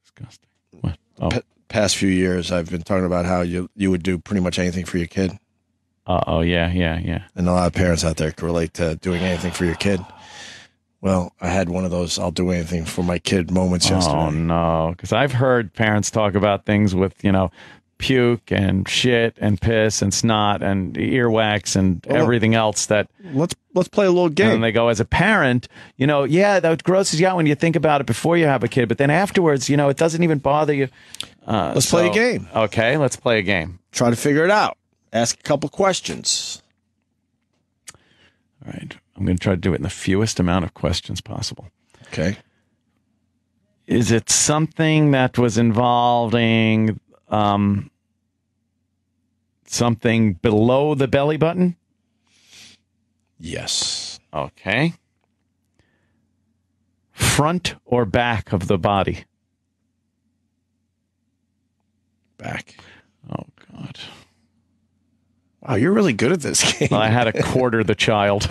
Disgusting. What? Oh. Past few years, I've been talking about how you would do pretty much anything for your kid. Yeah. And a lot of parents out there can relate to doing anything for your kid. Well, I had one of those I'll do anything for my kid moments yesterday. Oh, no. Because I've heard parents talk about things with, puke and shit and piss and snot and earwax and everything else that... Let's play a little game. And they go, as a parent, that grosses you out when you think about it before you have a kid. But then afterwards, it doesn't even bother you. Let's play a game. Okay, let's play a game. Try to figure it out. Ask a couple questions. All right. I'm going to try to do it in the fewest amount of questions possible. Okay. Is it something that was involving something below the belly button? Yes. Okay. Front or back of the body? Back. Oh, God. Wow, you're really good at this game. Well, I had to quarter the child.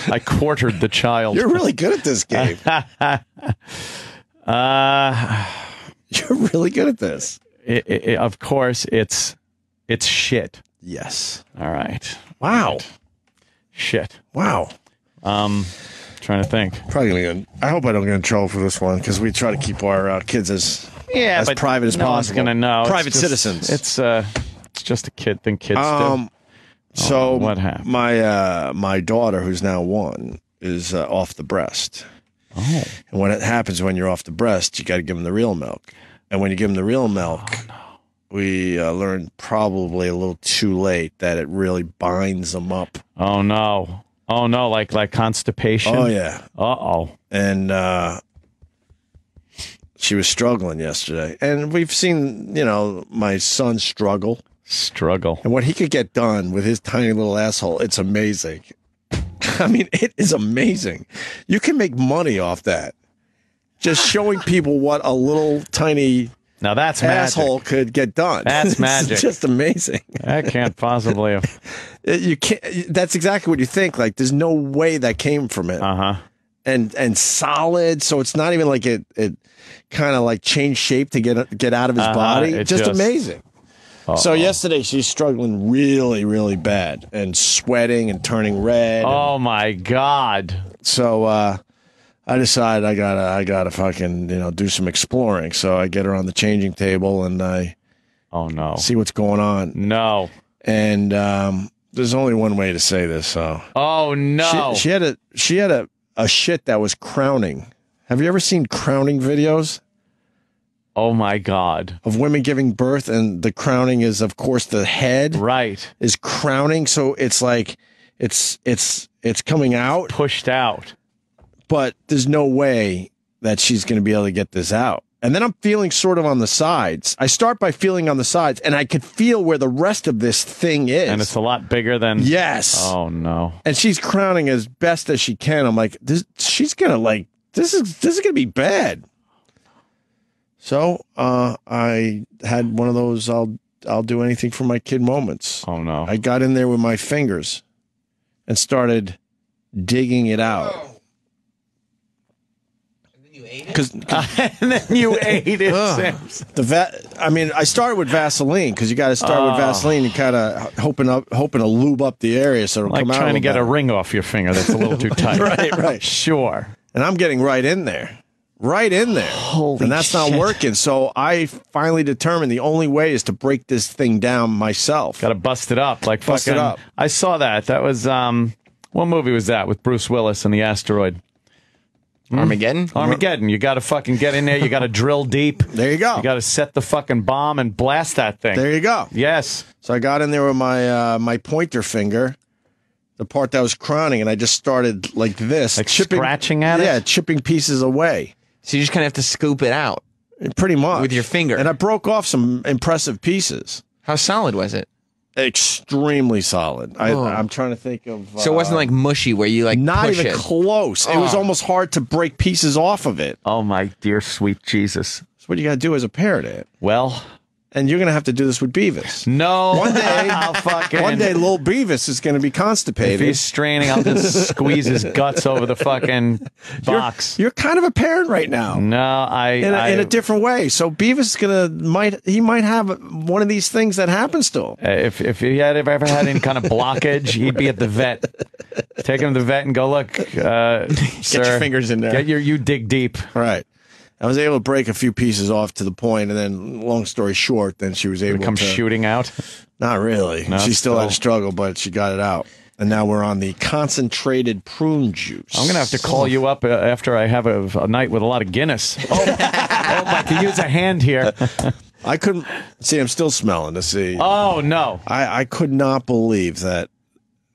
I quartered the child. You're really good at this game. You're really good at this. Of course, it's shit. Yes. All right. Wow. Right. Shit. Wow. Trying to think. Probably gonna. I hope I don't get in trouble for this one because we try to keep our kids as private as no possible. One's gonna know. Private citizens. It's just a kid thing kids do. So what happened? My daughter, who's now 1, is off the breast. Oh. And when it happens when you're off the breast, you got to give them the real milk. And when you give them the real milk, we learned probably a little too late that it really binds them up. Oh no! Oh no! Like constipation. Oh yeah. Uh-oh. And she was struggling yesterday, and we've seen my son struggle. And what he could get done with his tiny little asshole, it's amazing. I mean, it is amazing. You can make money off that. Just showing people what a little tiny now that's asshole magic. could get done. That's magic. It's just amazing. That can't possibly have. You can't. That's exactly what you think. Like, there's no way that came from it. And solid, so it's not even like it kind of like changed shape to get out of his body. Just amazing. So yesterday she's struggling really, really bad and sweating and turning red. Oh my God. So I decided I gotta fucking do some exploring. So I get her on the changing table and I see what's going on. No. And there's only one way to say this. So oh no. She had a shit that was crowning. Have you ever seen crowning videos? Oh my God. Of women giving birth, and the crowning is, of course, the head. Right. Is crowning, so it's like it's coming out. Pushed out. But there's no way that she's going to be able to get this out. And then I'm feeling sort of on the sides. I start by feeling on the sides, and I could feel where the rest of this thing is. And it's a lot bigger than... Yes. Oh, no. And she's crowning as best as she can. I'm like, this is going to be bad. So I had one of those I'll do anything for my kid moments. Oh, no. I got in there with my fingers and started digging it out. And then you ate it? And then you ate it, Sam. I started with Vaseline because you got to start with Vaseline and kind of hoping to lube up the area so it'll like come out. Like trying to get better. a ring off your finger that's a little too tight. Right. Sure. And I'm getting right in there. And that's not working. So I finally determined the only way is to break this thing down myself. Got to bust it up. Like bust fucking, it up. I saw that. That was, what movie was that with Bruce Willis and the asteroid? Armageddon? Armageddon. You got to fucking get in there. You got to drill deep. There you go. You got to set the fucking bomb and blast that thing. There you go. Yes. So I got in there with my pointer finger, the part that was crowning, and I just started like this. Like scratching at it? Yeah, chipping pieces away. So you just kind of have to scoop it out. Pretty much. With your finger. And I broke off some impressive pieces. How solid was it? Extremely solid. I'm trying to think of... so it wasn't like mushy where you like not push even it. Close. It was almost hard to break pieces off of it. Oh, my dear sweet Jesus. That's what you got to do as a parent. Well, and you're going to have to do this with Beavis. No. One day, One day, little Beavis is going to be constipated. If he's straining, I'll just squeeze his guts over the fucking box. You're kind of a parent right now. No, in a different way. So Beavis is might have one of these things that happens to him. If he had ever had any kind of blockage, he'd be at the vet. Take him to the vet and go, look, sir, get your fingers in there. You dig deep. Right. I was able to break a few pieces off to the point, and then, long story short, then she was able to come shooting out. Not really. No, she still had a struggle, but she got it out. And now we're on the concentrated prune juice. I'm going to have to call you up after I have a night with a lot of Guinness. I could use a hand here. I couldn't see. I'm still smelling to see. Oh, no. I could not believe that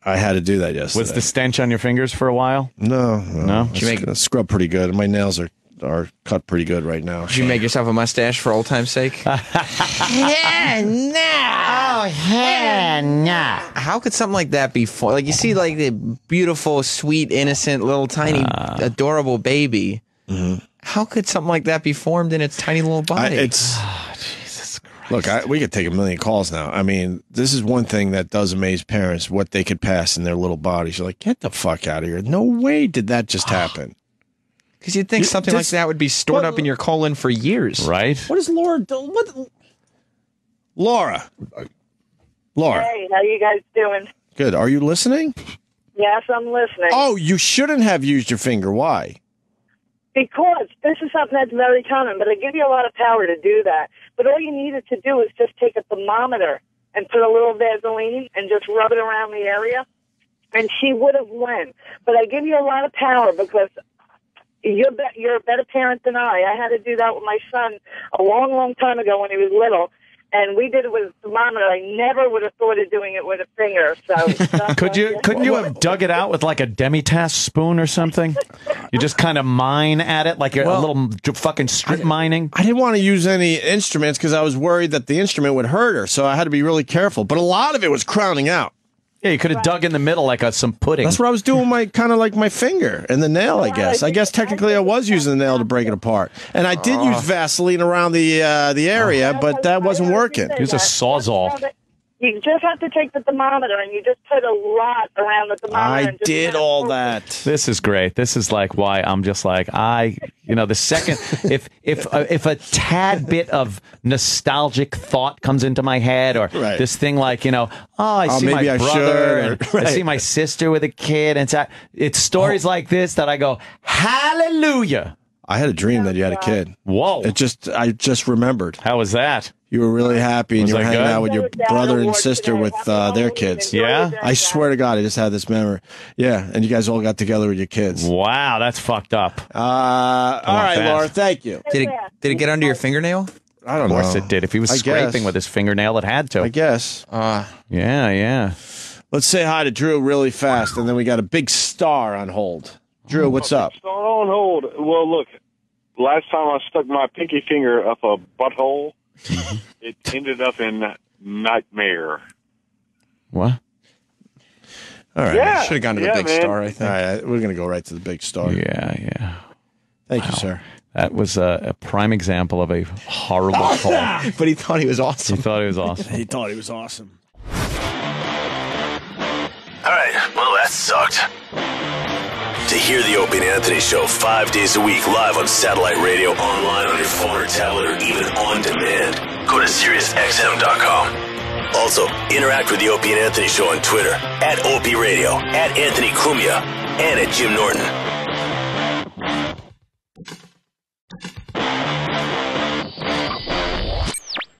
I had to do that yesterday. Was the stench on your fingers for a while? No. Did you make it scrub pretty good? My nails are cut pretty good right now. Did you make yourself a mustache for old time's sake? Yeah, no. Oh, yeah, no. How could something like that be formed? Like, you see, like, the beautiful, sweet, innocent, little, tiny, adorable baby. Mm-hmm. How could something like that be formed in its tiny little body? Jesus Christ. Look, we could take a million calls now. I mean, this is one thing that does amaze parents, what they could pass in their little bodies. You're like, get the fuck out of here. No way did that just happen. Because you'd think something like that would be stored up in your colon for years. Right? What is Laura doing? Laura. Hey, how you guys doing? Good. Are you listening? Yes, I'm listening. Oh, you shouldn't have used your finger. Why? Because this is something that's very common, but I give you a lot of power to do that. But all you needed to do is just take a thermometer and put a little Vaseline and just rub it around the area, and she would have went. But I give you a lot of power because you're a better parent than I. I had to do that with my son a long, long time ago when he was little, and we did it with a thermometer. I never would have thought of doing it with a finger. So couldn't you have dug it out with like a demitasse spoon or something? You just kind of mine at it like you're a little fucking strip mining. I didn't want to use any instruments because I was worried that the instrument would hurt her, so I had to be really careful. But a lot of it was crowning out. Yeah, you could have dug in the middle like some pudding. That's what I was doing with my finger and the nail, I guess. I guess technically I was using the nail to break it apart. And I did use Vaseline around the area, but that wasn't working. Use a Sawzall. You just have to take the thermometer and you just put a lot around the thermometer. I did all that. This is great. This is like why I'm just like the second if a tad bit of nostalgic thought comes into my head or this thing like I see my brother and I see my sister with a kid and it's stories like this that I go hallelujah. I had a dream that you had a kid. Whoa! I just remembered. How was that? You were really happy, and you were hanging out with your brother and sister today. with their kids. Yeah? I swear to God, I just had this memory. Yeah, and you guys all got together with your kids. Wow, that's fucked up. All right, that. Laura, thank you. Did it get under your fingernail? I don't know. Of course it did. If he was scraping with his fingernail, it had to. I guess. Yeah. Let's say hi to Drew really fast, and then we got a big star on hold. Drew, what's up? Star on hold. Well, look, last time I stuck my pinky finger up a butthole, it ended up in nightmare. What? All right. Yeah. Should have gone to the big star, I think. All right, we're going to go right to the big star. Yeah. Thank you, sir. That was a prime example of a horrible call. But he thought he was awesome. He thought he was awesome. He thought he was awesome. All right, well, that sucked. To hear the Opie and Anthony Show 5 days a week live on satellite radio, online on your phone or tablet, or even on demand, go to SiriusXM.com. Also, interact with the Opie and Anthony Show on Twitter, @Opie Radio, @Anthony Cumia, and @Jim Norton.